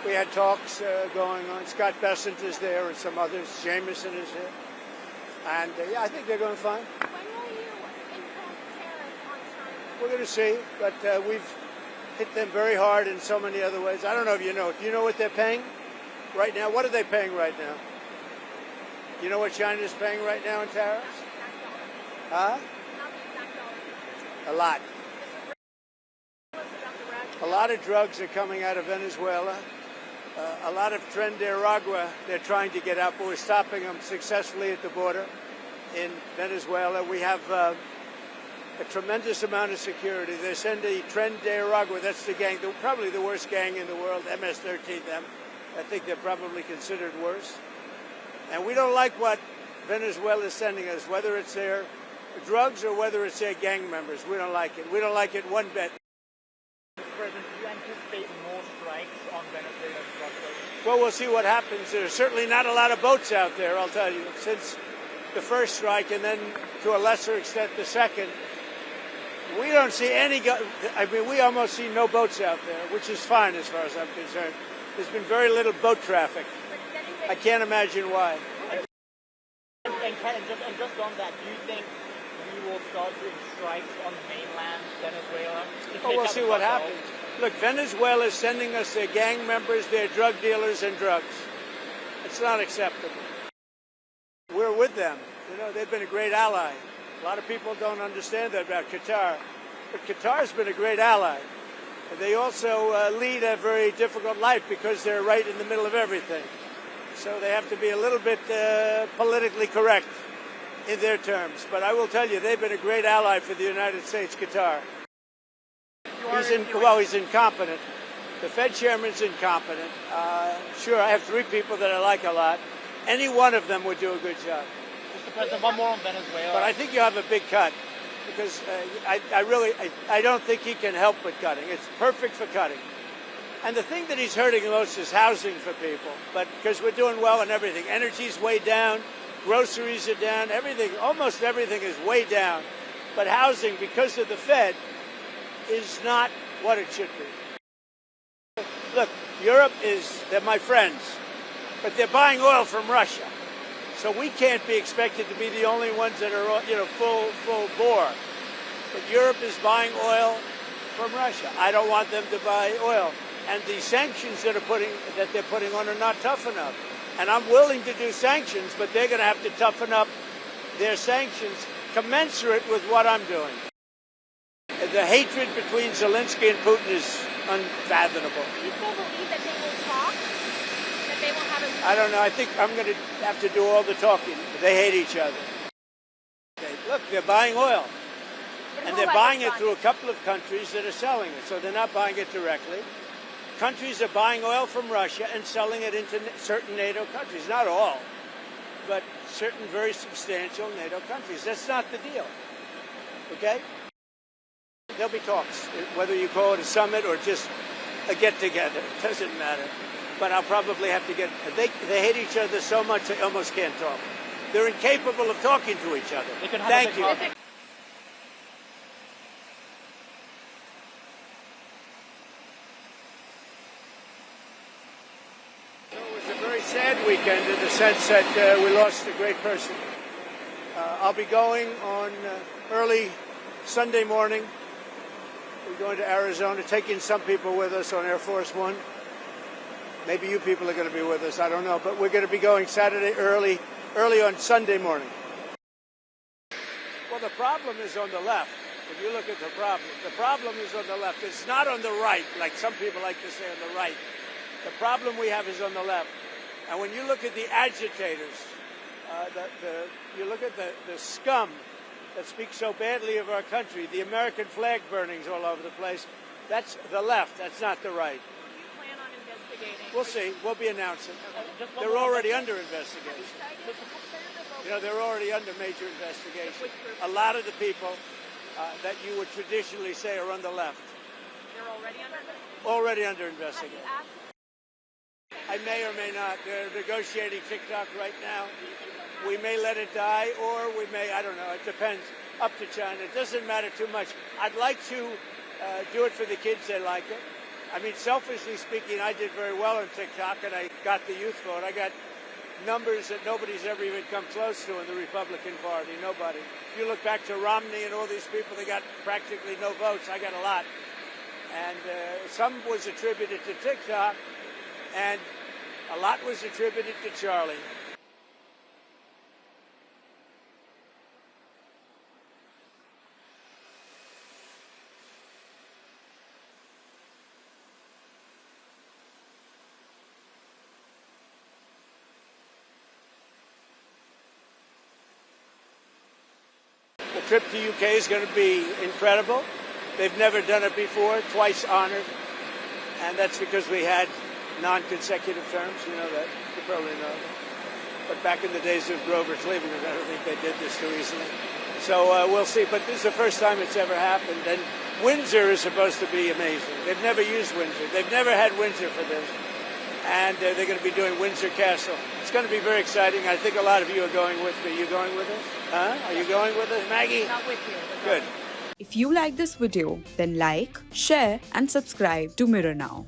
We had talks going on. Scott Bessent is there and some others. Jameson is here. And yeah, I think they're going fine. When will you impose tariffs on China? We're going to see, but we've hit them very hard in so many other ways. I don't know if you know. Do you know what they're paying right now? What are they paying right now? You know what China is paying right now in tariffs? Huh? A lot. A lot of drugs are coming out of Venezuela. A lot of Tren de Aragua they're trying to get out, but we're stopping them successfully at the border in Venezuela. We have a tremendous amount of security. They send a Tren de Aragua, that's the gang, probably the worst gang in the world, MS-13. I think they're probably considered worse. And we don't like what Venezuela is sending us, whether it's their drugs or whether it's their gang members. We don't like it. We don't like it one bit. Mr. President, do you anticipate more strikes on Venezuela's drug trade? Well, we'll see what happens. There's certainly not a lot of boats out there, I'll tell you, since the first strike and then to a lesser extent the second. We don't see any, we almost see no boats out there, which is fine as far as I'm concerned. There's been very little boat traffic. I can't imagine why. And just on that, do you think we will start doing strikes on mainland Venezuela? Well, we'll see what happens. Look, Venezuela is sending us their gang members, their drug dealers, and drugs. It's not acceptable. We're with them. You know, they've been a great ally. A lot of people don't understand that about Qatar. But Qatar's been a great ally. They also lead a very difficult life because they're right in the middle of everything. So they have to be a little bit politically correct in their terms. But I will tell you, they've been a great ally for the United States, Qatar. He's incompetent. The Fed chairman's incompetent. Sure, I have three people that I like a lot. Any one of them would do a good job. Mr. President, one more on Venezuela. But I think you have a big cut because I don't think he can help with cutting. It's perfect for cutting. And the thing that he's hurting most is housing for people. But because we're doing well in everything. Energy's way down. Groceries are down. Everything, almost everything is way down. But housing, because of the Fed, is not what it should be. Look, Europe they're my friends, but they're buying oil from Russia. So we can't be expected to be the only ones that are, full bore. But Europe is buying oil from Russia. I don't want them to buy oil. And the sanctions that they're putting on are not tough enough. And I'm willing to do sanctions, but they're going to have to toughen up their sanctions commensurate with what I'm doing. The hatred between Zelensky and Putin is unfathomable. Do you still believe that they will talk? That they will have a... I don't know. I think I'm going to have to do all the talking. They hate each other. Look, they're buying oil. And they're buying it through a couple of countries that are selling it. So they're not buying it directly. Countries are buying oil from Russia and selling it into certain NATO countries. Not all, but certain very substantial NATO countries. That's not the deal. Okay? There'll be talks, whether you call it a summit or just a get-together. It doesn't matter. But I'll probably have to get... They hate each other so much they almost can't talk. They're incapable of talking to each other. Thank you. Sad weekend in the sense that we lost a great person. I'll be going on early Sunday morning. We're going to Arizona, taking some people with us on Air Force One. Maybe you people are going to be with us, I don't know. But we're going to be going Saturday early on Sunday morning. Well, the problem is on the left. If you look at the problem is on the left. It's not on the right, like some people like to say on the right. The problem we have is on the left. And when you look at the agitators, you look at the scum that speaks so badly of our country, the American flag burnings all over the place, that's the left, that's not the right. Do you plan on investigating? We'll see. We'll be announcing. They're already under investigation. You know, they're already under major investigation. A lot of the people that you would traditionally say are on the left. They're already under investigation? Already under investigation. Have you asked? I may or may not. They're negotiating Tik Tok right now. We may let it die, or we may, I don't know. It depends. Up to China. It doesn't matter too much. I'd like to do it for the kids. They like it. I mean, selfishly speaking, I did very well on TikTok, and I got the youth vote. I got numbers that nobody's ever even come close to in the Republican Party. Nobody. If you look back to Romney and all these people, they got practically no votes. I got a lot. And some was attributed to TikTok, and a lot was attributed to Charlie. The trip to UK is going to be incredible. They've never done it before, twice honored. And that's because we had non-consecutive terms. You know that. You probably know that. But back in the days of Grover Cleveland, I don't think they did this too easily. So we'll see. But this is the first time it's ever happened. And Windsor is supposed to be amazing. They've never used Windsor. They've never had Windsor for this. And they're going to be doing Windsor Castle. It's going to be very exciting. I think a lot of you are going with me. You going with us? Huh? Are you going with us, Maggie? Not with you. Good. If you like this video, then like, share and subscribe to Mirror Now.